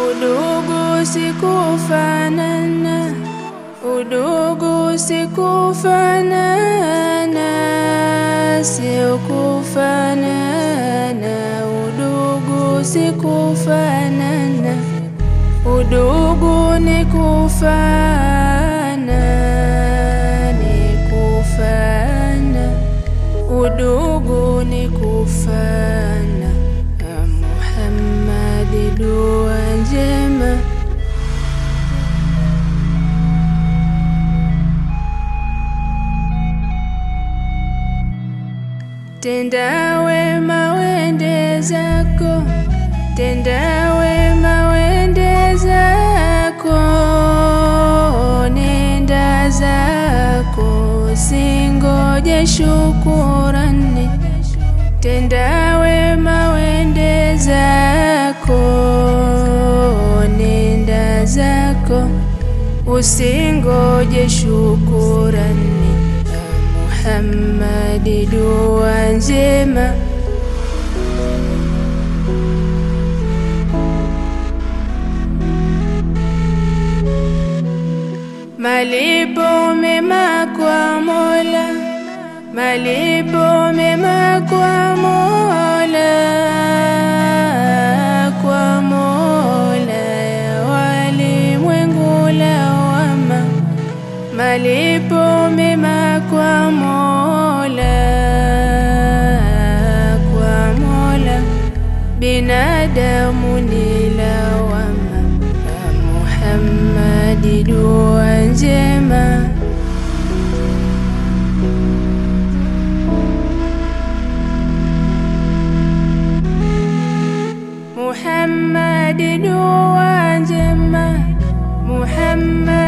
Udugu sikufanana, udugu sikufanana, sio kufanana. Udugu sikufanana, udugu ni kufana, ni kufana. Udugu ni kufana. Muhammad, dua njema. Tenda wema wende zako, tenda wema wende zako, nenda zako, singoje shukurani. Tenda wema wende zako, nenda zako, usingoje shukurani. Muhammad, dua njema. Malipo mema kwa Mola, malipo mema kwa Mola, kwa Mola ya walimwengu lawama. Malipo mema kwa Mola, kwa Mola, binadamu ni lawama. Muhammad, dua njema. Muhammad, dua njema. Muhammad